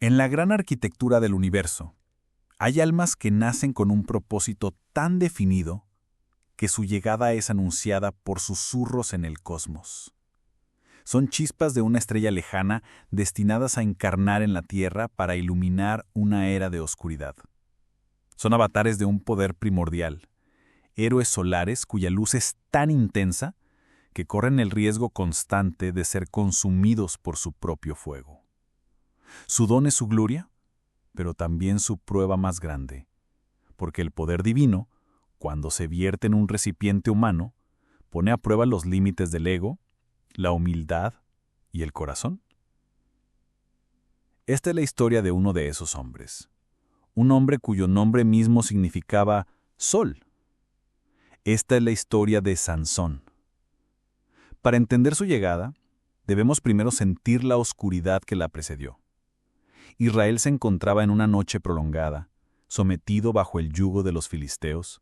En la gran arquitectura del universo, hay almas que nacen con un propósito tan definido que su llegada es anunciada por susurros en el cosmos. Son chispas de una estrella lejana destinadas a encarnar en la Tierra para iluminar una era de oscuridad. Son avatares de un poder primordial, héroes solares cuya luz es tan intensa que corren el riesgo constante de ser consumidos por su propio fuego. Su don es su gloria, pero también su prueba más grande, porque el poder divino, cuando se vierte en un recipiente humano, pone a prueba los límites del ego, la humildad y el corazón. Esta es la historia de uno de esos hombres, un hombre cuyo nombre mismo significaba sol. Esta es la historia de Sansón. Para entender su llegada, debemos primero sentir la oscuridad que la precedió. Israel se encontraba en una noche prolongada, sometido bajo el yugo de los filisteos.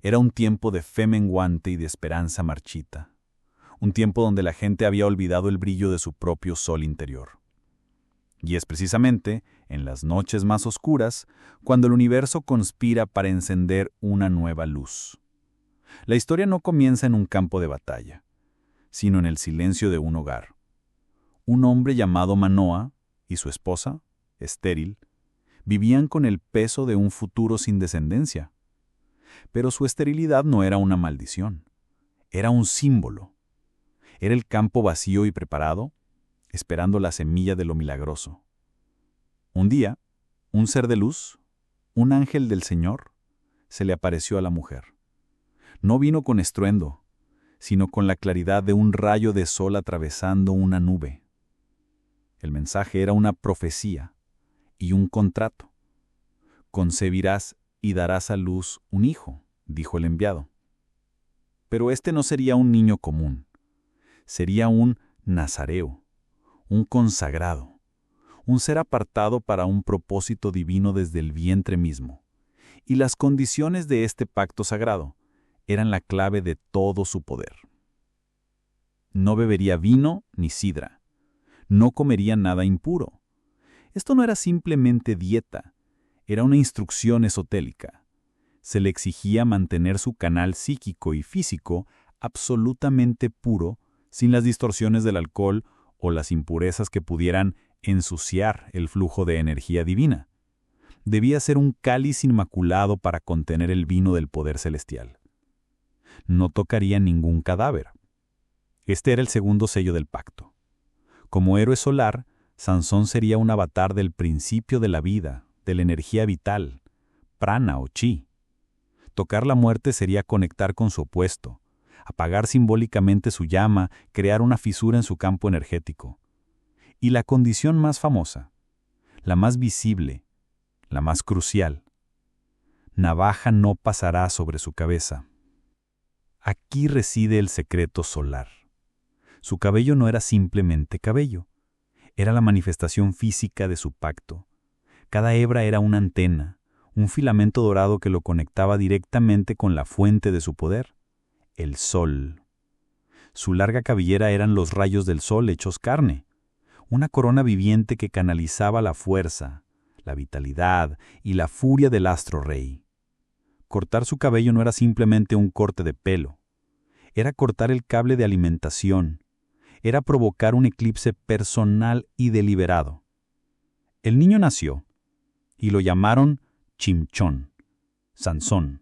Era un tiempo de fe menguante y de esperanza marchita, un tiempo donde la gente había olvidado el brillo de su propio sol interior. Y es precisamente en las noches más oscuras cuando el universo conspira para encender una nueva luz. La historia no comienza en un campo de batalla, sino en el silencio de un hogar. Un hombre llamado Manoa y su esposa, estéril, vivían con el peso de un futuro sin descendencia. Pero su esterilidad no era una maldición, era un símbolo. Era el campo vacío y preparado, esperando la semilla de lo milagroso. Un día, un ser de luz, un ángel del Señor, se le apareció a la mujer. No vino con estruendo, sino con la claridad de un rayo de sol atravesando una nube. El mensaje era una profecía y un contrato. Concebirás y darás a luz un hijo, dijo el enviado. Pero este no sería un niño común, sería un nazareo, un consagrado, un ser apartado para un propósito divino desde el vientre mismo. Y las condiciones de este pacto sagrado eran la clave de todo su poder. No bebería vino ni sidra, no comería nada impuro. Esto no era simplemente dieta, era una instrucción esotérica. Se le exigía mantener su canal psíquico y físico absolutamente puro, sin las distorsiones del alcohol o las impurezas que pudieran ensuciar el flujo de energía divina. Debía ser un cáliz inmaculado para contener el vino del poder celestial. No tocaría ningún cadáver. Este era el segundo sello del pacto. Como héroe solar, Sansón sería un avatar del principio de la vida, de la energía vital, prana o chi. Tocar la muerte sería conectar con su opuesto, apagar simbólicamente su llama, crear una fisura en su campo energético. Y la condición más famosa, la más visible, la más crucial: navaja no pasará sobre su cabeza. Aquí reside el secreto solar. Su cabello no era simplemente cabello, era la manifestación física de su pacto. Cada hebra era una antena, un filamento dorado que lo conectaba directamente con la fuente de su poder, el sol. Su larga cabellera eran los rayos del sol hechos carne, una corona viviente que canalizaba la fuerza, la vitalidad y la furia del astro rey. Cortar su cabello no era simplemente un corte de pelo, era cortar el cable de alimentación, era provocar un eclipse personal y deliberado. El niño nació, y lo llamaron Chimchón, Sansón,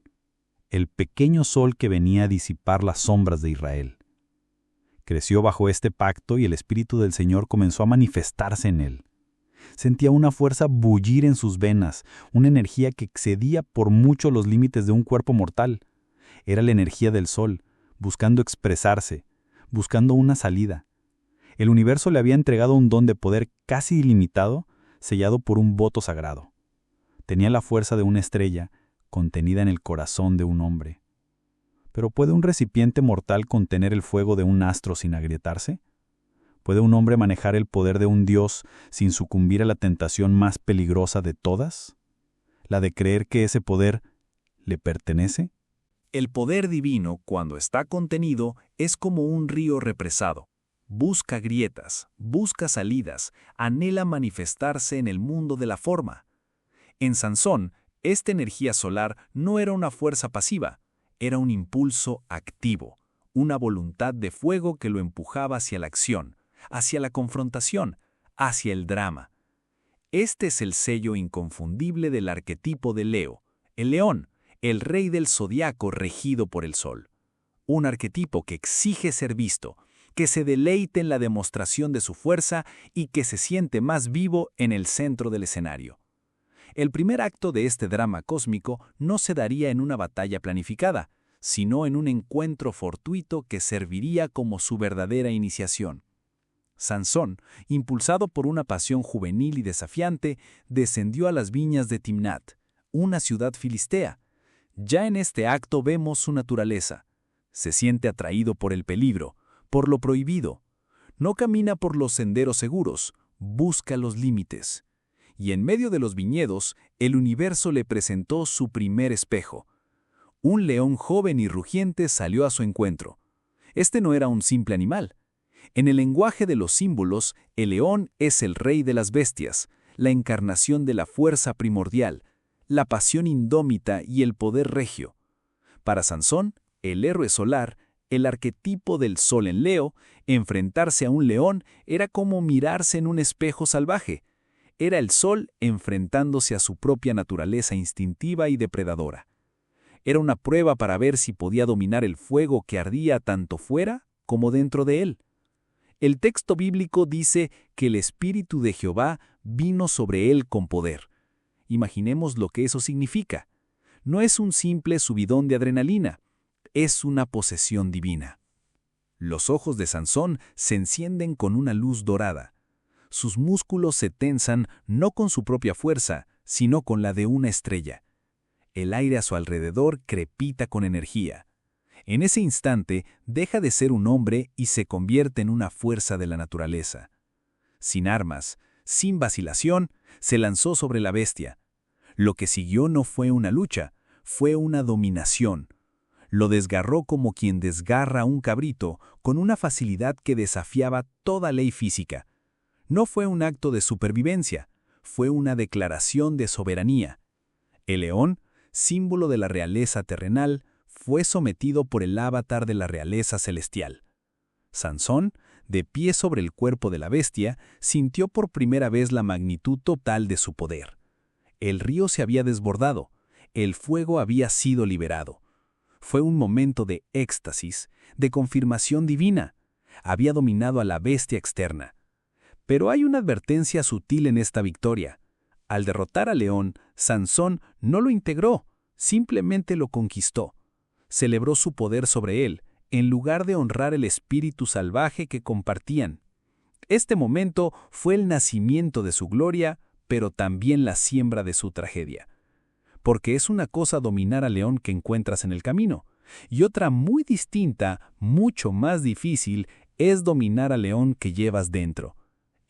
el pequeño sol que venía a disipar las sombras de Israel. Creció bajo este pacto y el Espíritu del Señor comenzó a manifestarse en él. Sentía una fuerza bullir en sus venas, una energía que excedía por mucho los límites de un cuerpo mortal. Era la energía del sol, buscando expresarse, buscando una salida. El universo le había entregado un don de poder casi ilimitado, sellado por un voto sagrado. Tenía la fuerza de una estrella, contenida en el corazón de un hombre. ¿Pero puede un recipiente mortal contener el fuego de un astro sin agrietarse? ¿Puede un hombre manejar el poder de un dios sin sucumbir a la tentación más peligrosa de todas? ¿La de creer que ese poder le pertenece? El poder divino, cuando está contenido, es como un río represado. busca grietas, busca salidas, anhela manifestarse en el mundo de la forma. En Sansón, esta energía solar no era una fuerza pasiva, era un impulso activo, una voluntad de fuego que lo empujaba hacia la acción, hacia la confrontación, hacia el drama. Este es el sello inconfundible del arquetipo de Leo, el león, el rey del zodiaco regido por el sol. Un arquetipo que exige ser visto, que se deleite en la demostración de su fuerza y que se siente más vivo en el centro del escenario. El primer acto de este drama cósmico no se daría en una batalla planificada, sino en un encuentro fortuito que serviría como su verdadera iniciación. Sansón, impulsado por una pasión juvenil y desafiante, descendió a las viñas de Timnat, una ciudad filistea. Ya en este acto vemos su naturaleza. Se siente atraído por el peligro, por lo prohibido. No camina por los senderos seguros, busca los límites. Y en medio de los viñedos, el universo le presentó su primer espejo. Un león joven y rugiente salió a su encuentro. Este no era un simple animal. En el lenguaje de los símbolos, el león es el rey de las bestias, la encarnación de la fuerza primordial, la pasión indómita y el poder regio. Para Sansón, el héroe solar, el arquetipo del sol en Leo, enfrentarse a un león era como mirarse en un espejo salvaje. Era el sol enfrentándose a su propia naturaleza instintiva y depredadora. Era una prueba para ver si podía dominar el fuego que ardía tanto fuera como dentro de él. El texto bíblico dice que el Espíritu de Jehová vino sobre él con poder. Imaginemos lo que eso significa. No es un simple subidón de adrenalina, es una posesión divina. Los ojos de Sansón se encienden con una luz dorada. Sus músculos se tensan no con su propia fuerza, sino con la de una estrella. El aire a su alrededor crepita con energía. En ese instante deja de ser un hombre y se convierte en una fuerza de la naturaleza. Sin armas, sin vacilación, se lanzó sobre la bestia. Lo que siguió no fue una lucha, fue una dominación. Lo desgarró como quien desgarra a un cabrito, con una facilidad que desafiaba toda ley física. No fue un acto de supervivencia, fue una declaración de soberanía. El león, símbolo de la realeza terrenal, fue sometido por el avatar de la realeza celestial. Sansón, de pie sobre el cuerpo de la bestia, sintió por primera vez la magnitud total de su poder. El río se había desbordado, el fuego había sido liberado. Fue un momento de éxtasis, de confirmación divina. Había dominado a la bestia externa. Pero hay una advertencia sutil en esta victoria. Al derrotar al león, Sansón no lo integró, simplemente lo conquistó. Celebró su poder sobre él, en lugar de honrar el espíritu salvaje que compartían. Este momento fue el nacimiento de su gloria, pero también la siembra de su tragedia. Porque es una cosa dominar al león que encuentras en el camino, y otra muy distinta, mucho más difícil, es dominar al león que llevas dentro.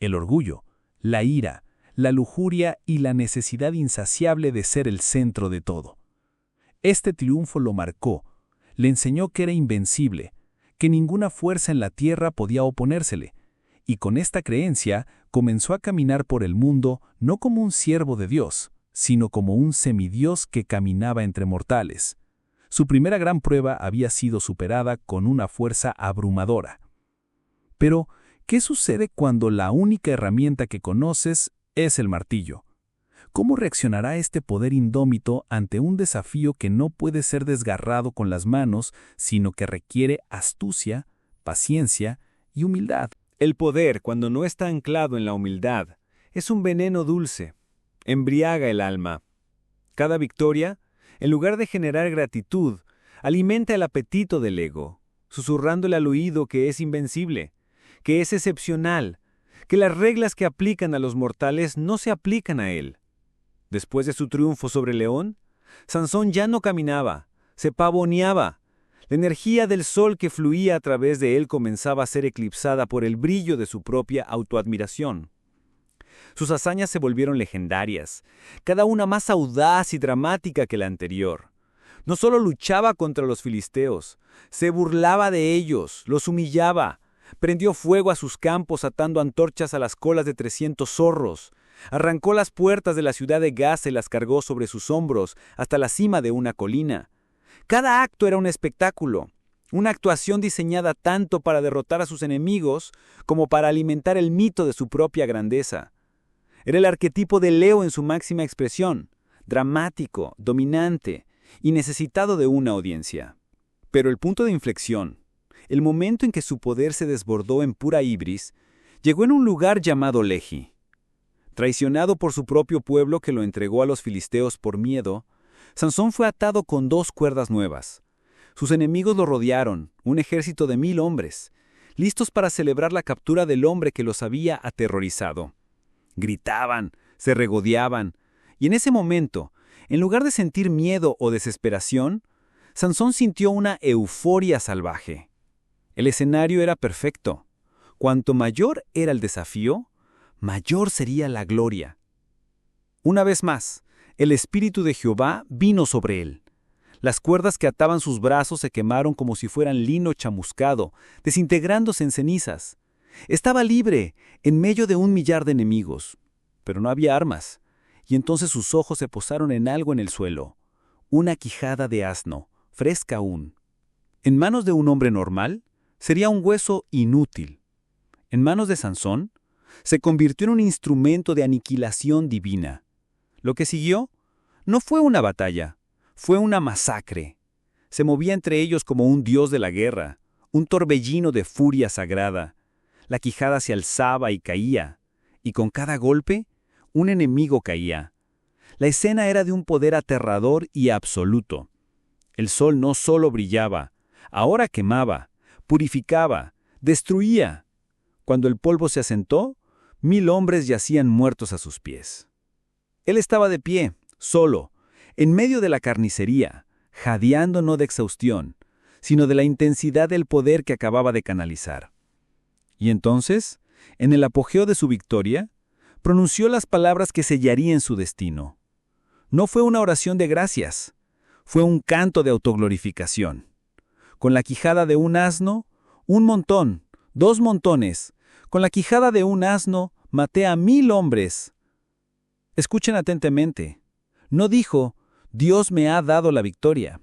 El orgullo, la ira, la lujuria y la necesidad insaciable de ser el centro de todo. Este triunfo lo marcó. Le enseñó que era invencible, que ninguna fuerza en la tierra podía oponérsele, y con esta creencia comenzó a caminar por el mundo no como un siervo de Dios, sino como un semidios que caminaba entre mortales. Su primera gran prueba había sido superada con una fuerza abrumadora. Pero, ¿qué sucede cuando la única herramienta que conoces es el martillo? ¿Cómo reaccionará este poder indómito ante un desafío que no puede ser desgarrado con las manos, sino que requiere astucia, paciencia y humildad? El poder, cuando no está anclado en la humildad, es un veneno dulce. Embriaga el alma. Cada victoria, en lugar de generar gratitud, alimenta el apetito del ego, susurrándole al oído que es invencible, que es excepcional, que las reglas que aplican a los mortales no se aplican a él. Después de su triunfo sobre el león, Sansón ya no caminaba, se pavoneaba. La energía del sol que fluía a través de él comenzaba a ser eclipsada por el brillo de su propia autoadmiración. Sus hazañas se volvieron legendarias, cada una más audaz y dramática que la anterior. No solo luchaba contra los filisteos, se burlaba de ellos, los humillaba, Prendió fuego a sus campos atando antorchas a las colas de 300 zorros. Arrancó las puertas de la ciudad de Gaza y las cargó sobre sus hombros hasta la cima de una colina. Cada acto era un espectáculo, una actuación diseñada tanto para derrotar a sus enemigos como para alimentar el mito de su propia grandeza. Era el arquetipo de Leo en su máxima expresión, dramático, dominante y necesitado de una audiencia. Pero el punto de inflexión, el momento en que su poder se desbordó en pura ibris, llegó en un lugar llamado Lehi. Traicionado por su propio pueblo que lo entregó a los filisteos por miedo, Sansón fue atado con 2 cuerdas nuevas. Sus enemigos lo rodearon, un ejército de 1000 hombres, listos para celebrar la captura del hombre que los había aterrorizado. Gritaban, se regodeaban, y en ese momento, en lugar de sentir miedo o desesperación, Sansón sintió una euforia salvaje. El escenario era perfecto. Cuanto mayor era el desafío, mayor sería la gloria. Una vez más, el Espíritu de Jehová vino sobre él. Las cuerdas que ataban sus brazos se quemaron como si fueran lino chamuscado, desintegrándose en cenizas. Estaba libre, en medio de 1.000.000 de enemigos. Pero no había armas, y entonces sus ojos se posaron en algo en el suelo. Una quijada de asno, fresca aún. En manos de un hombre normal, sería un hueso inútil. En manos de Sansón, se convirtió en un instrumento de aniquilación divina. Lo que siguió no fue una batalla, fue una masacre. Se movía entre ellos como un dios de la guerra, un torbellino de furia sagrada. La quijada se alzaba y caía, y con cada golpe, un enemigo caía. La escena era de un poder aterrador y absoluto. El sol no solo brillaba, ahora quemaba, purificaba, destruía. Cuando el polvo se asentó, 1000 hombres yacían muertos a sus pies. Él estaba de pie, solo, en medio de la carnicería, jadeando no de exhaustión, sino de la intensidad del poder que acababa de canalizar. Y entonces, en el apogeo de su victoria, pronunció las palabras que sellarían su destino. No fue una oración de gracias, fue un canto de autoglorificación. Con la quijada de un asno, 1 montón, 2 montones. Con la quijada de un asno, maté a 1000 hombres. Escuchen atentamente. No dijo, Dios me ha dado la victoria.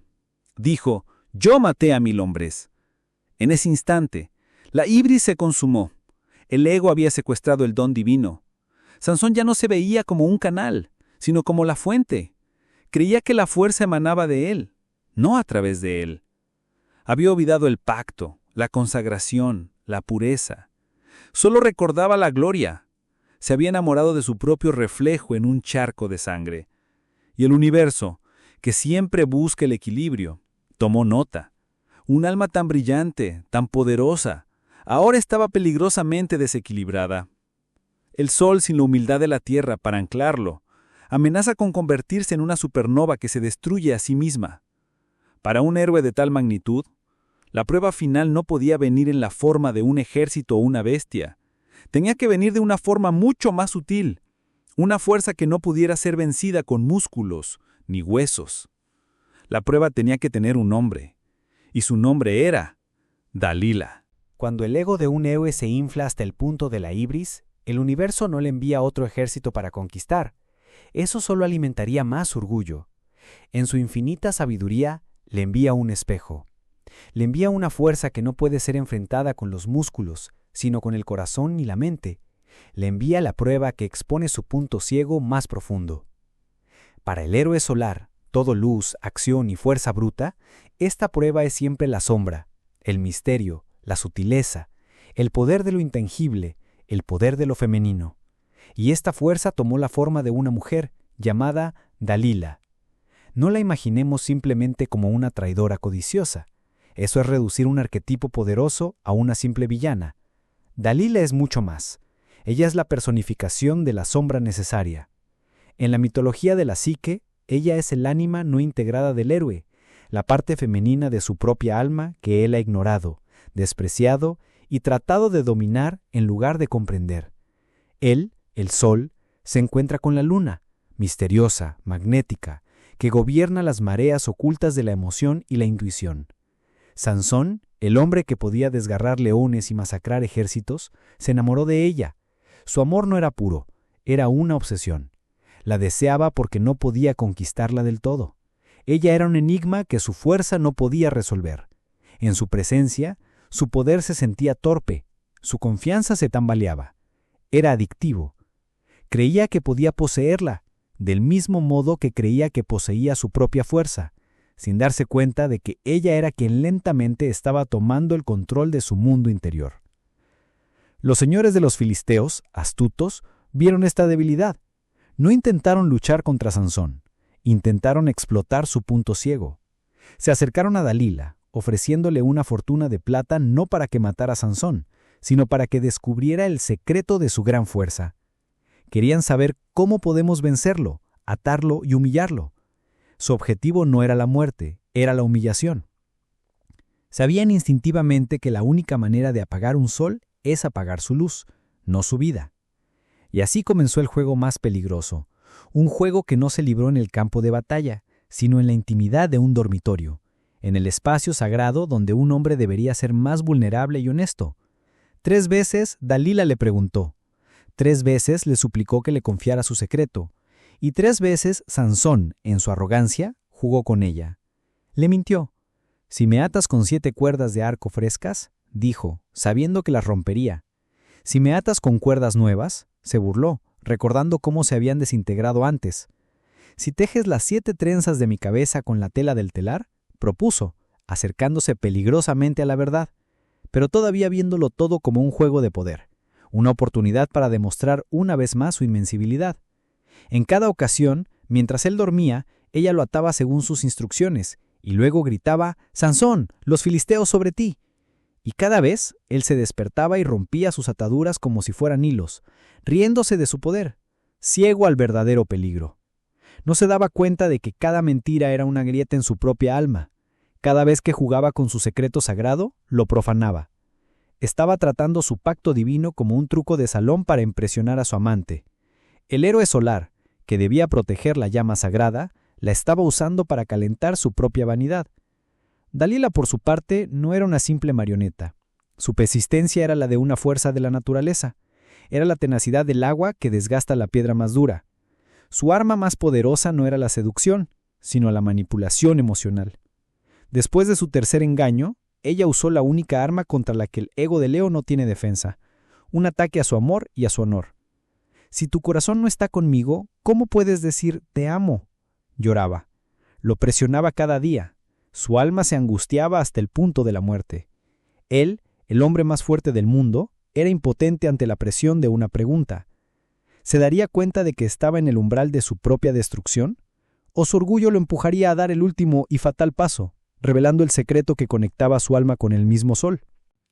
Dijo, yo maté a 1000 hombres. En ese instante, la ibris se consumó. El ego había secuestrado el don divino. Sansón ya no se veía como un canal, sino como la fuente. Creía que la fuerza emanaba de él, no a través de él. Había olvidado el pacto, la consagración, la pureza. Solo recordaba la gloria. Se había enamorado de su propio reflejo en un charco de sangre. Y el universo, que siempre busca el equilibrio, tomó nota. Un alma tan brillante, tan poderosa, ahora estaba peligrosamente desequilibrada. El sol, sin la humildad de la tierra para anclarlo, amenaza con convertirse en una supernova que se destruye a sí misma. Para un héroe de tal magnitud, la prueba final no podía venir en la forma de un ejército o una bestia. Tenía que venir de una forma mucho más sutil, una fuerza que no pudiera ser vencida con músculos ni huesos. La prueba tenía que tener un nombre, y su nombre era Dalila. Cuando el ego de un héroe se infla hasta el punto de la ibris, el universo no le envía otro ejército para conquistar. Eso solo alimentaría más su orgullo. En su infinita sabiduría, le envía un espejo. Le envía una fuerza que no puede ser enfrentada con los músculos, sino con el corazón y la mente. Le envía la prueba que expone su punto ciego más profundo. Para el héroe solar, todo luz, acción y fuerza bruta, esta prueba es siempre la sombra, el misterio, la sutileza, el poder de lo intangible, el poder de lo femenino. Y esta fuerza tomó la forma de una mujer, llamada Dalila. No la imaginemos simplemente como una traidora codiciosa. Eso es reducir un arquetipo poderoso a una simple villana. Dalila es mucho más. Ella es la personificación de la sombra necesaria. En la mitología de la psique, ella es el ánima no integrada del héroe, la parte femenina de su propia alma que él ha ignorado, despreciado y tratado de dominar en lugar de comprender. Él, el sol, se encuentra con la luna, misteriosa, magnética, que gobierna las mareas ocultas de la emoción y la intuición. Sansón el hombre que podía desgarrar leones y masacrar ejércitos, se enamoró de ella. Su amor no era puro, era una obsesión. La deseaba porque no podía conquistarla del todo. Ella era un enigma que su fuerza no podía resolver. En su presencia, su poder se sentía torpe, su confianza se tambaleaba. Era adictivo. Creía que podía poseerla, del mismo modo que creía que poseía su propia fuerza, sin darse cuenta de que ella era quien lentamente estaba tomando el control de su mundo interior. Los señores de los filisteos, astutos, vieron esta debilidad. No intentaron luchar contra Sansón, intentaron explotar su punto ciego. Se acercaron a Dalila, ofreciéndole una fortuna de plata no para que matara a Sansón, sino para que descubriera el secreto de su gran fuerza. Querían saber cómo podemos vencerlo, atarlo y humillarlo. Su objetivo no era la muerte, era la humillación. Sabían instintivamente que la única manera de apagar un sol es apagar su luz, no su vida. Y así comenzó el juego más peligroso, un juego que no se libró en el campo de batalla, sino en la intimidad de un dormitorio, en el espacio sagrado donde un hombre debería ser más vulnerable y honesto. 3 veces Dalila le preguntó, 3 veces le suplicó que le confiara su secreto, y 3 veces Sansón, en su arrogancia, jugó con ella. Le mintió. «Si me atas con 7 cuerdas de arco frescas», dijo, sabiendo que las rompería. «Si me atas con cuerdas nuevas», se burló, recordando cómo se habían desintegrado antes. «Si tejes las 7 trenzas de mi cabeza con la tela del telar», propuso, acercándose peligrosamente a la verdad, pero todavía viéndolo todo como un juego de poder, una oportunidad para demostrar una vez más su invencibilidad. En cada ocasión, mientras él dormía, ella lo ataba según sus instrucciones, y luego gritaba, «¡Sansón, los filisteos sobre ti!». Y cada vez, él se despertaba y rompía sus ataduras como si fueran hilos, riéndose de su poder, ciego al verdadero peligro. No se daba cuenta de que cada mentira era una grieta en su propia alma. Cada vez que jugaba con su secreto sagrado, lo profanaba. Estaba tratando su pacto divino como un truco de salón para impresionar a su amante. El héroe solar, que debía proteger la llama sagrada, la estaba usando para calentar su propia vanidad. Dalila, por su parte, no era una simple marioneta. Su persistencia era la de una fuerza de la naturaleza. Era la tenacidad del agua que desgasta la piedra más dura. Su arma más poderosa no era la seducción, sino la manipulación emocional. Después de su tercer engaño, ella usó la única arma contra la que el ego de Leo no tiene defensa, un ataque a su amor y a su honor. «Si tu corazón no está conmigo, ¿cómo puedes decir te amo?», lloraba. Lo presionaba cada día. Su alma se angustiaba hasta el punto de la muerte. Él, el hombre más fuerte del mundo, era impotente ante la presión de una pregunta. ¿Se daría cuenta de que estaba en el umbral de su propia destrucción? ¿O su orgullo lo empujaría a dar el último y fatal paso, revelando el secreto que conectaba su alma con el mismo sol?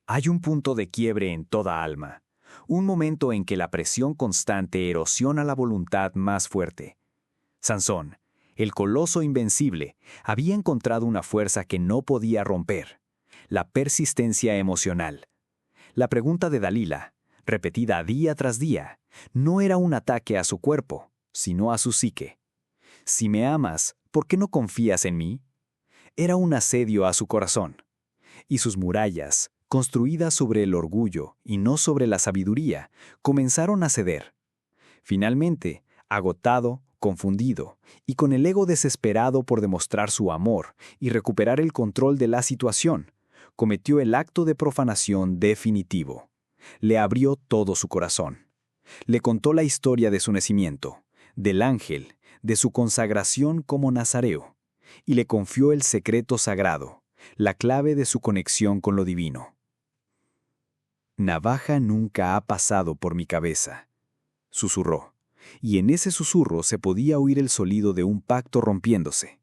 Hay un punto de quiebre en toda alma, un momento en que la presión constante erosiona la voluntad más fuerte. Sansón, el coloso invencible, había encontrado una fuerza que no podía romper: la persistencia emocional. La pregunta de Dalila, repetida día tras día, no era un ataque a su cuerpo, sino a su psique. «Si me amas, ¿por qué no confías en mí?». Era un asedio a su corazón. Y sus murallas, construidas sobre el orgullo y no sobre la sabiduría, comenzaron a ceder. Finalmente, agotado, confundido, y con el ego desesperado por demostrar su amor y recuperar el control de la situación, cometió el acto de profanación definitivo. Le abrió todo su corazón. Le contó la historia de su nacimiento, del ángel, de su consagración como nazareo, y le confió el secreto sagrado, la clave de su conexión con lo divino. «Navaja nunca ha pasado por mi cabeza», susurró, y en ese susurro se podía oír el sonido de un pacto rompiéndose.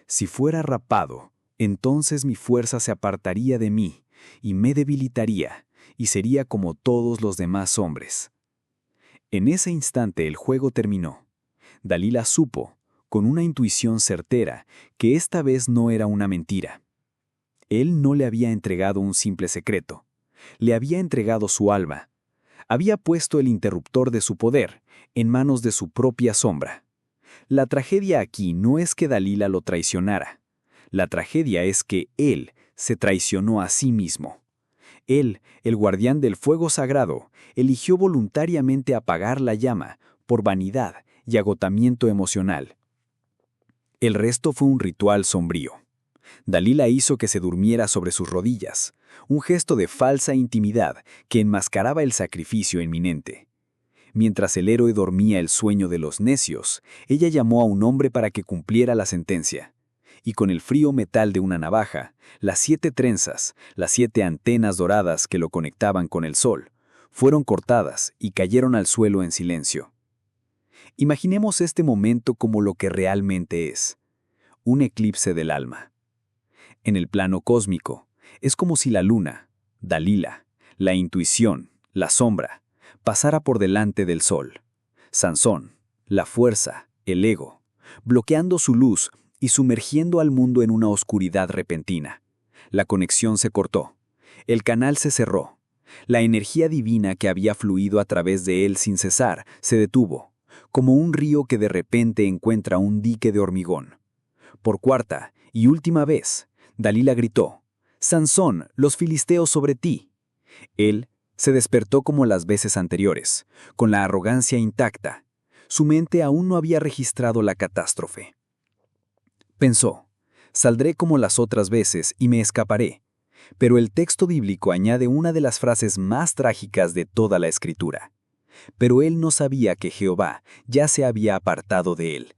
«Si fuera rapado, entonces mi fuerza se apartaría de mí y me debilitaría, y sería como todos los demás hombres». En ese instante el juego terminó. Dalila supo, con una intuición certera, que esta vez no era una mentira. Él no le había entregado un simple secreto. Le había entregado su alma. Había puesto el interruptor de su poder en manos de su propia sombra. La tragedia aquí no es que Dalila lo traicionara. La tragedia es que él se traicionó a sí mismo. Él, el guardián del fuego sagrado, eligió voluntariamente apagar la llama por vanidad y agotamiento emocional. El resto fue un ritual sombrío. Dalila hizo que se durmiera sobre sus rodillas, un gesto de falsa intimidad que enmascaraba el sacrificio inminente. Mientras el héroe dormía el sueño de los necios, ella llamó a un hombre para que cumpliera la sentencia. Y con el frío metal de una navaja, las 7 trenzas, las 7 antenas doradas que lo conectaban con el sol, fueron cortadas y cayeron al suelo en silencio. Imaginemos este momento como lo que realmente es: un eclipse del alma. En el plano cósmico, es como si la luna, Dalila, la intuición, la sombra, pasara por delante del sol. Sansón, la fuerza, el ego, bloqueando su luz y sumergiendo al mundo en una oscuridad repentina. La conexión se cortó. El canal se cerró. La energía divina que había fluido a través de él sin cesar se detuvo, como un río que de repente encuentra un dique de hormigón. Por cuarta y última vez, Dalila gritó: «Sansón, los filisteos sobre ti». Él se despertó como las veces anteriores, con la arrogancia intacta. Su mente aún no había registrado la catástrofe. Pensó: «Saldré como las otras veces y me escaparé». Pero el texto bíblico añade una de las frases más trágicas de toda la Escritura. Pero él no sabía que Jehová ya se había apartado de él.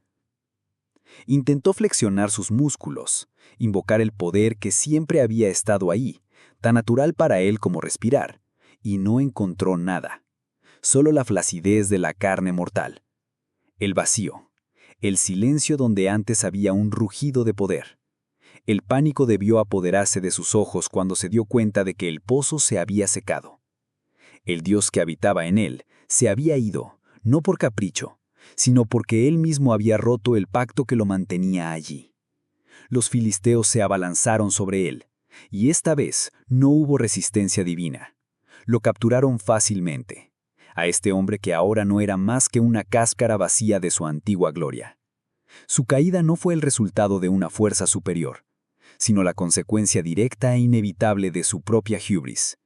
Intentó flexionar sus músculos, invocar el poder que siempre había estado ahí, tan natural para él como respirar, y no encontró nada. Solo la flacidez de la carne mortal. El vacío. El silencio donde antes había un rugido de poder. El pánico debió apoderarse de sus ojos cuando se dio cuenta de que el pozo se había secado. El Dios que habitaba en él se había ido, no por capricho, sino porque él mismo había roto el pacto que lo mantenía allí. Los filisteos se abalanzaron sobre él, y esta vez no hubo resistencia divina. Lo capturaron fácilmente, a este hombre que ahora no era más que una cáscara vacía de su antigua gloria. Su caída no fue el resultado de una fuerza superior, sino la consecuencia directa e inevitable de su propia hubris.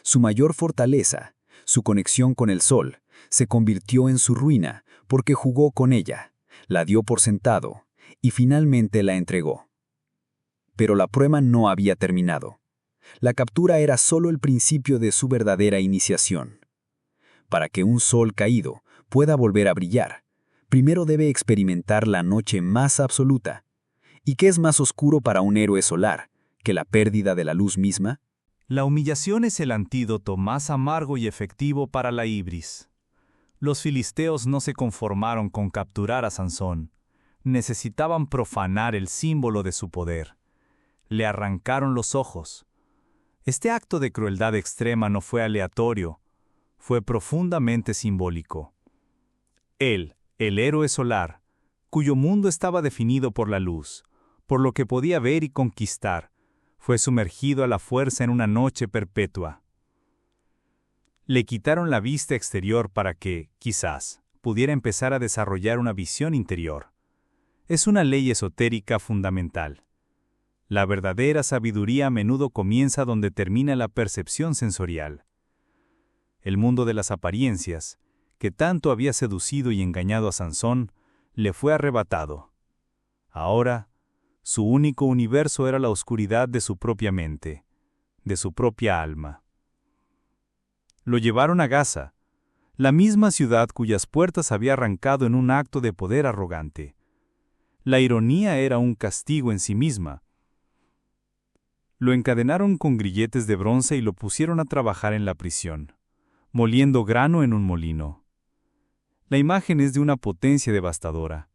Su mayor fortaleza, su conexión con el sol, se convirtió en su ruina porque jugó con ella, la dio por sentado y finalmente la entregó. Pero la prueba no había terminado. La captura era solo el principio de su verdadera iniciación. Para que un sol caído pueda volver a brillar, primero debe experimentar la noche más absoluta. ¿Y qué es más oscuro para un héroe solar que la pérdida de la luz misma? La humillación es el antídoto más amargo y efectivo para la ibris. Los filisteos no se conformaron con capturar a Sansón. Necesitaban profanar el símbolo de su poder. Le arrancaron los ojos. Este acto de crueldad extrema no fue aleatorio, fue profundamente simbólico. Él, el héroe solar, cuyo mundo estaba definido por la luz, por lo que podía ver y conquistar, fue sumergido a la fuerza en una noche perpetua. Le quitaron la vista exterior para que, quizás, pudiera empezar a desarrollar una visión interior. Es una ley esotérica fundamental. La verdadera sabiduría a menudo comienza donde termina la percepción sensorial. El mundo de las apariencias, que tanto había seducido y engañado a Sansón, le fue arrebatado. Ahora, su único universo era la oscuridad de su propia mente, de su propia alma. Lo llevaron a Gaza, la misma ciudad cuyas puertas había arrancado en un acto de poder arrogante. La ironía era un castigo en sí misma. Lo encadenaron con grilletes de bronce y lo pusieron a trabajar en la prisión, moliendo grano en un molino. La imagen es de una potencia devastadora.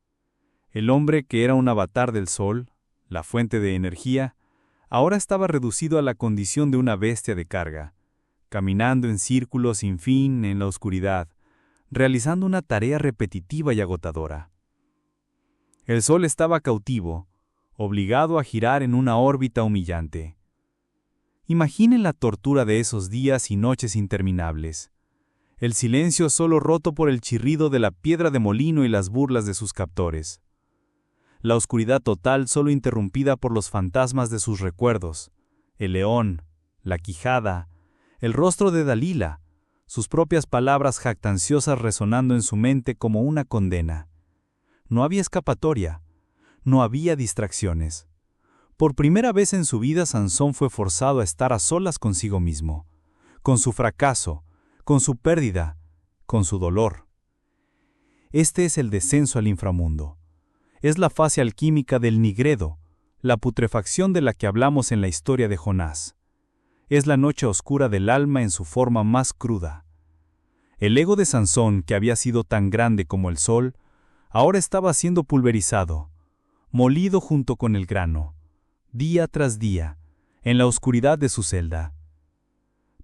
El hombre que era un avatar del sol, la fuente de energía, ahora estaba reducido a la condición de una bestia de carga, caminando en círculos sin fin en la oscuridad, realizando una tarea repetitiva y agotadora. El sol estaba cautivo, obligado a girar en una órbita humillante. Imaginen la tortura de esos días y noches interminables. El silencio solo roto por el chirrido de la piedra de molino y las burlas de sus captores. La oscuridad total solo interrumpida por los fantasmas de sus recuerdos, el león, la quijada, el rostro de Dalila, sus propias palabras jactanciosas resonando en su mente como una condena. No había escapatoria, no había distracciones. Por primera vez en su vida Sansón fue forzado a estar a solas consigo mismo, con su fracaso, con su pérdida, con su dolor. Este es el descenso al inframundo. Es la fase alquímica del nigredo, la putrefacción de la que hablamos en la historia de Jonás. Es la noche oscura del alma en su forma más cruda. El ego de Sansón, que había sido tan grande como el sol, ahora estaba siendo pulverizado, molido junto con el grano, día tras día, en la oscuridad de su celda.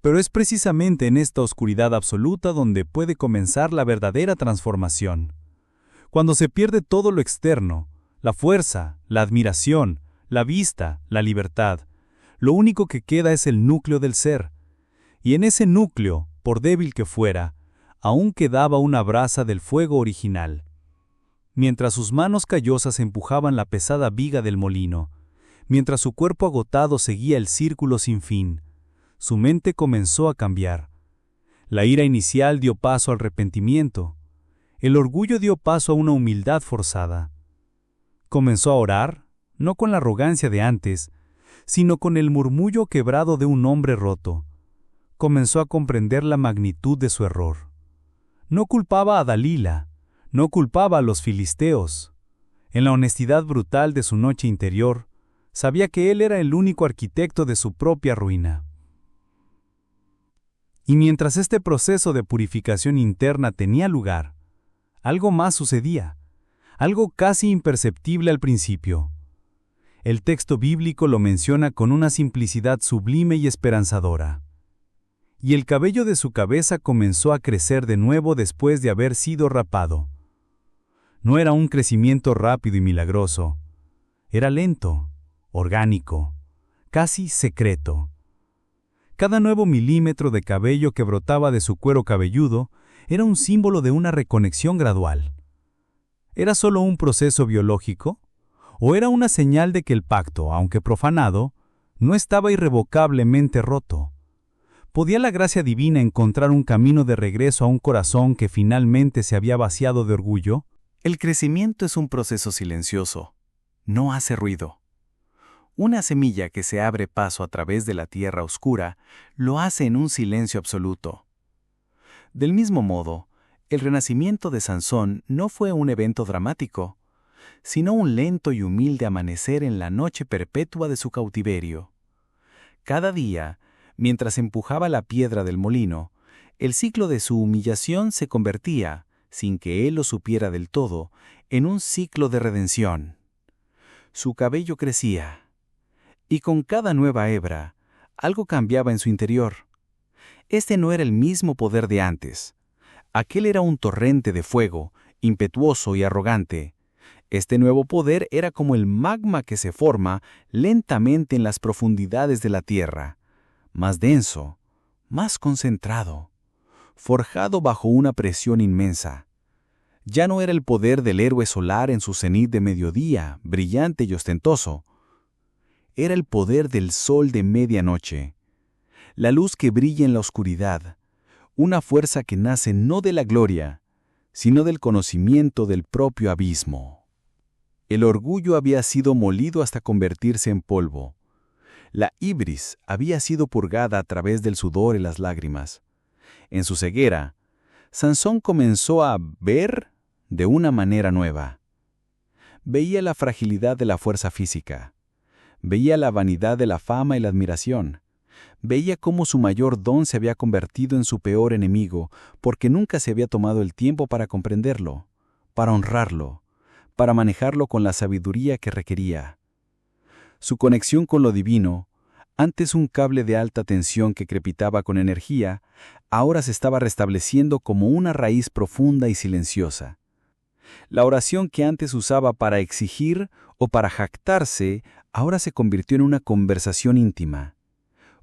Pero es precisamente en esta oscuridad absoluta donde puede comenzar la verdadera transformación. Cuando se pierde todo lo externo, la fuerza, la admiración, la vista, la libertad, lo único que queda es el núcleo del ser. Y en ese núcleo, por débil que fuera, aún quedaba una brasa del fuego original. Mientras sus manos callosas empujaban la pesada viga del molino, mientras su cuerpo agotado seguía el círculo sin fin, su mente comenzó a cambiar. La ira inicial dio paso al arrepentimiento. El orgullo dio paso a una humildad forzada. Comenzó a orar, no con la arrogancia de antes, sino con el murmullo quebrado de un hombre roto. Comenzó a comprender la magnitud de su error. No culpaba a Dalila, no culpaba a los filisteos. En la honestidad brutal de su noche interior, sabía que él era el único arquitecto de su propia ruina. Y mientras este proceso de purificación interna tenía lugar, algo más sucedía, algo casi imperceptible al principio. El texto bíblico lo menciona con una simplicidad sublime y esperanzadora. Y el cabello de su cabeza comenzó a crecer de nuevo después de haber sido rapado. No era un crecimiento rápido y milagroso. Era lento, orgánico, casi secreto. Cada nuevo milímetro de cabello que brotaba de su cuero cabelludo era un símbolo de una reconexión gradual. ¿Era solo un proceso biológico? ¿O era una señal de que el pacto, aunque profanado, no estaba irrevocablemente roto? ¿Podía la gracia divina encontrar un camino de regreso a un corazón que finalmente se había vaciado de orgullo? El crecimiento es un proceso silencioso. No hace ruido. Una semilla que se abre paso a través de la tierra oscura lo hace en un silencio absoluto. Del mismo modo, el renacimiento de Sansón no fue un evento dramático, sino un lento y humilde amanecer en la noche perpetua de su cautiverio. Cada día, mientras empujaba la piedra del molino, el ciclo de su humillación se convertía, sin que él lo supiera del todo, en un ciclo de redención. Su cabello crecía, y con cada nueva hebra, algo cambiaba en su interior. Este no era el mismo poder de antes. Aquel era un torrente de fuego, impetuoso y arrogante. Este nuevo poder era como el magma que se forma lentamente en las profundidades de la tierra, más denso, más concentrado, forjado bajo una presión inmensa. Ya no era el poder del héroe solar en su cenit de mediodía, brillante y ostentoso. Era el poder del sol de medianoche, la luz que brilla en la oscuridad, una fuerza que nace no de la gloria, sino del conocimiento del propio abismo. El orgullo había sido molido hasta convertirse en polvo. La ibris había sido purgada a través del sudor y las lágrimas. En su ceguera, Sansón comenzó a ver de una manera nueva. Veía la fragilidad de la fuerza física. Veía la vanidad de la fama y la admiración. Veía cómo su mayor don se había convertido en su peor enemigo, porque nunca se había tomado el tiempo para comprenderlo, para honrarlo, para manejarlo con la sabiduría que requería. Su conexión con lo divino, antes un cable de alta tensión que crepitaba con energía, ahora se estaba restableciendo como una raíz profunda y silenciosa. La oración que antes usaba para exigir o para jactarse, ahora se convirtió en una conversación íntima,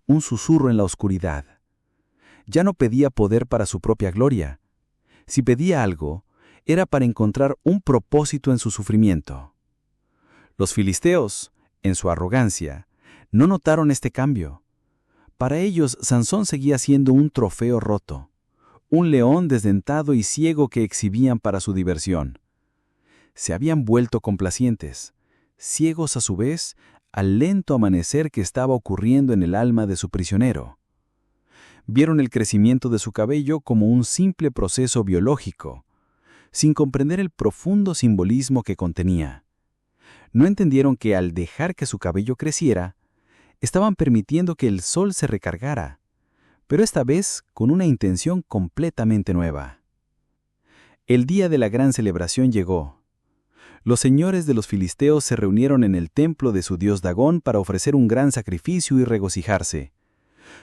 un susurro en la oscuridad. Ya no pedía poder para su propia gloria. Si pedía algo, era para encontrar un propósito en su sufrimiento. Los filisteos, en su arrogancia, No notaron este cambio. Para ellos, Sansón seguía siendo un trofeo roto, un león desdentado y ciego que exhibían para su diversión. Se habían vuelto complacientes, ciegos a su vez al lento amanecer que estaba ocurriendo en el alma de su prisionero. Vieron el crecimiento de su cabello como un simple proceso biológico, sin comprender el profundo simbolismo que contenía. No entendieron que al dejar que su cabello creciera, estaban permitiendo que el sol se recargara, pero esta vez con una intención completamente nueva. El día de la gran celebración llegó. Los señores de los filisteos se reunieron en el templo de su dios Dagón para ofrecer un gran sacrificio y regocijarse.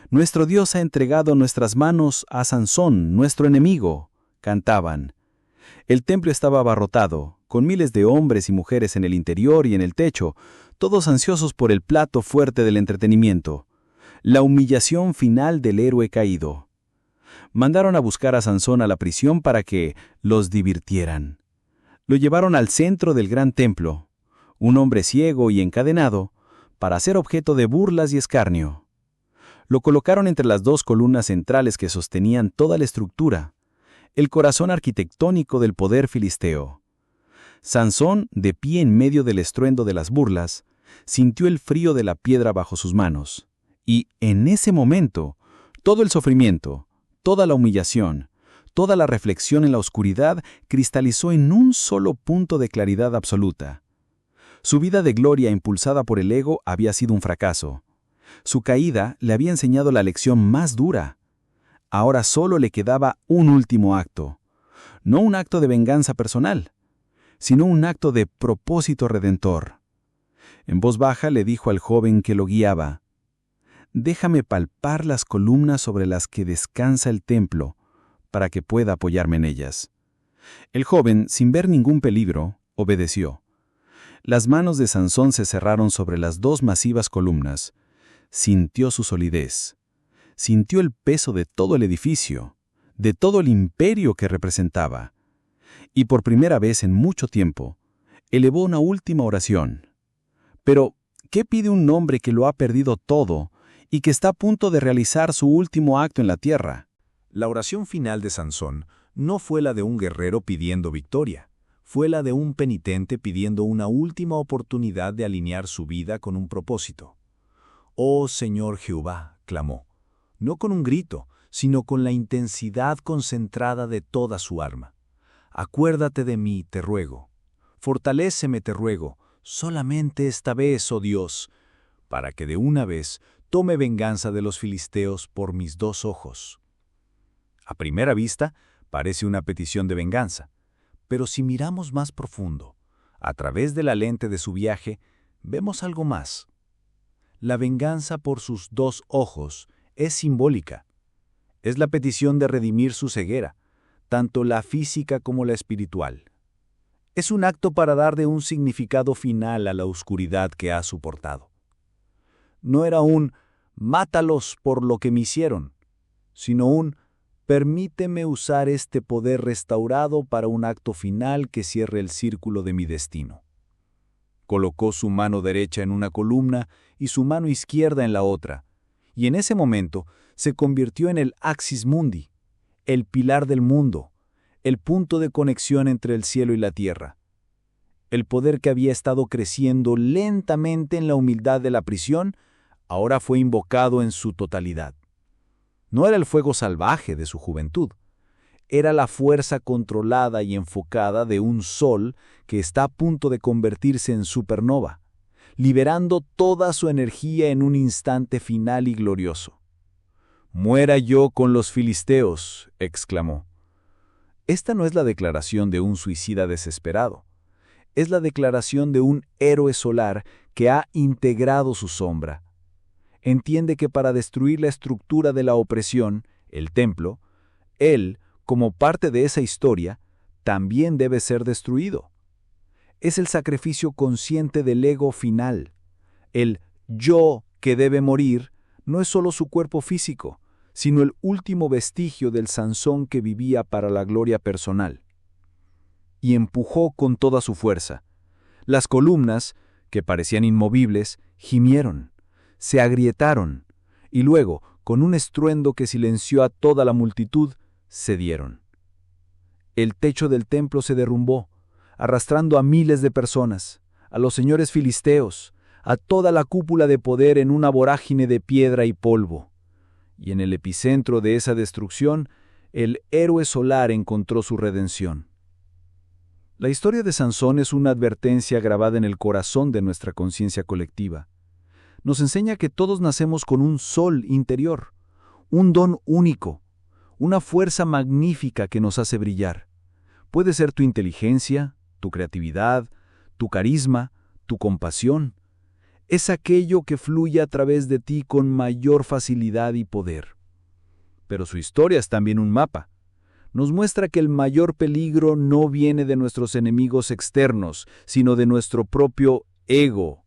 «Nuestro Dios ha entregado nuestras manos a Sansón, nuestro enemigo», cantaban. El templo estaba abarrotado, con miles de hombres y mujeres en el interior y en el techo, todos ansiosos por el plato fuerte del entretenimiento, la humillación final del héroe caído. Mandaron a buscar a Sansón a la prisión para que los divirtieran. Lo llevaron al centro del gran templo, un hombre ciego y encadenado, para ser objeto de burlas y escarnio. Lo colocaron entre las dos columnas centrales que sostenían toda la estructura, el corazón arquitectónico del poder filisteo. Sansón, de pie en medio del estruendo de las burlas, sintió el frío de la piedra bajo sus manos, y en ese momento, todo el sufrimiento, toda la humillación, toda la reflexión en la oscuridad cristalizó en un solo punto de claridad absoluta. Su vida de gloria impulsada por el ego había sido un fracaso. Su caída le había enseñado la lección más dura. Ahora solo le quedaba un último acto. No un acto de venganza personal, sino un acto de propósito redentor. En voz baja le dijo al joven que lo guiaba: «Déjame palpar las columnas sobre las que descansa el templo, para que pueda apoyarme en ellas». El joven, sin ver ningún peligro, obedeció. Las manos de Sansón se cerraron sobre las dos masivas columnas. Sintió su solidez. Sintió el peso de todo el edificio, de todo el imperio que representaba. Y por primera vez en mucho tiempo, elevó una última oración. Pero, ¿qué pide un hombre que lo ha perdido todo y que está a punto de realizar su último acto en la tierra? La oración final de Sansón no fue la de un guerrero pidiendo victoria, fue la de un penitente pidiendo una última oportunidad de alinear su vida con un propósito. «Oh Señor Jehová», clamó, no con un grito, sino con la intensidad concentrada de toda su alma. «Acuérdate de mí, te ruego. Fortaléceme, te ruego, solamente esta vez, oh Dios, para que de una vez tome venganza de los filisteos por mis dos ojos». A primera vista, parece una petición de venganza, pero si miramos más profundo, a través de la lente de su viaje, vemos algo más. La venganza por sus dos ojos es simbólica. Es la petición de redimir su ceguera, tanto la física como la espiritual. Es un acto para darle un significado final a la oscuridad que ha soportado. No era un «mátalos por lo que me hicieron», sino un «permíteme usar este poder restaurado para un acto final que cierre el círculo de mi destino». Colocó su mano derecha en una columna y su mano izquierda en la otra, y en ese momento se convirtió en el Axis Mundi, el pilar del mundo, el punto de conexión entre el cielo y la tierra. El poder que había estado creciendo lentamente en la humildad de la prisión, ahora fue invocado en su totalidad. No era el fuego salvaje de su juventud, era la fuerza controlada y enfocada de un sol que está a punto de convertirse en supernova, liberando toda su energía en un instante final y glorioso. «Muera yo con los filisteos», exclamó. Esta no es la declaración de un suicida desesperado, es la declaración de un héroe solar que ha integrado su sombra. Entiende que para destruir la estructura de la opresión, el templo, él, como parte de esa historia, también debe ser destruido. Es el sacrificio consciente del ego final. El yo que debe morir no es solo su cuerpo físico, sino el último vestigio del Sansón que vivía para la gloria personal. Y empujó con toda su fuerza. Las columnas, que parecían inmovibles, gimieron. se agrietaron, y luego, con un estruendo que silenció a toda la multitud, cedieron. El techo del templo se derrumbó, arrastrando a miles de personas, a los señores filisteos, a toda la cúpula de poder en una vorágine de piedra y polvo. Y en el epicentro de esa destrucción, el héroe solar encontró su redención. La historia de Sansón es una advertencia grabada en el corazón de nuestra conciencia colectiva. Nos enseña que todos nacemos con un sol interior, un don único, una fuerza magnífica que nos hace brillar. Puede ser tu inteligencia, tu creatividad, tu carisma, tu compasión. Es aquello que fluye a través de ti con mayor facilidad y poder. Pero su historia es también un mapa. Nos muestra que el mayor peligro no viene de nuestros enemigos externos, sino de nuestro propio ego.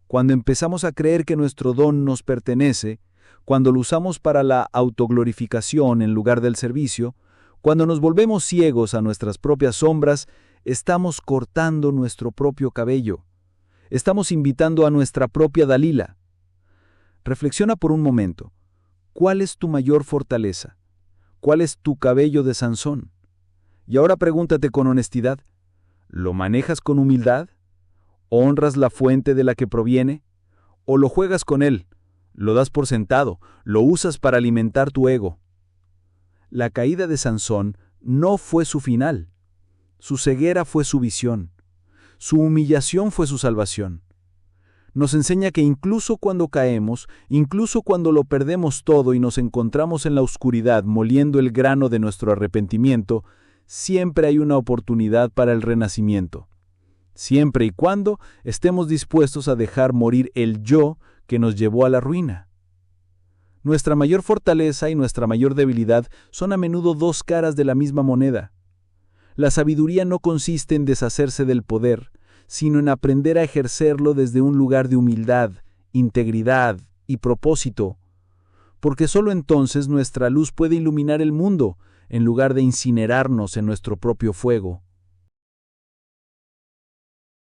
Cuando empezamos a creer que nuestro don nos pertenece, cuando lo usamos para la autoglorificación en lugar del servicio, cuando nos volvemos ciegos a nuestras propias sombras, estamos cortando nuestro propio cabello. Estamos invitando a nuestra propia Dalila. Reflexiona por un momento. ¿Cuál es tu mayor fortaleza? ¿Cuál es tu cabello de Sansón? Y ahora pregúntate con honestidad, ¿lo manejas con humildad? ¿Honras la fuente de la que proviene? ¿O lo juegas con él? ¿Lo das por sentado? ¿Lo usas para alimentar tu ego? La caída de Sansón no fue su final. Su ceguera fue su visión. Su humillación fue su salvación. Nos enseña que incluso cuando caemos, incluso cuando lo perdemos todo y nos encontramos en la oscuridad moliendo el grano de nuestro arrepentimiento, siempre hay una oportunidad para el renacimiento. Siempre y cuando estemos dispuestos a dejar morir el yo que nos llevó a la ruina. Nuestra mayor fortaleza y nuestra mayor debilidad son a menudo dos caras de la misma moneda. La sabiduría no consiste en deshacerse del poder, sino en aprender a ejercerlo desde un lugar de humildad, integridad y propósito, porque solo entonces nuestra luz puede iluminar el mundo, en lugar de incinerarnos en nuestro propio fuego.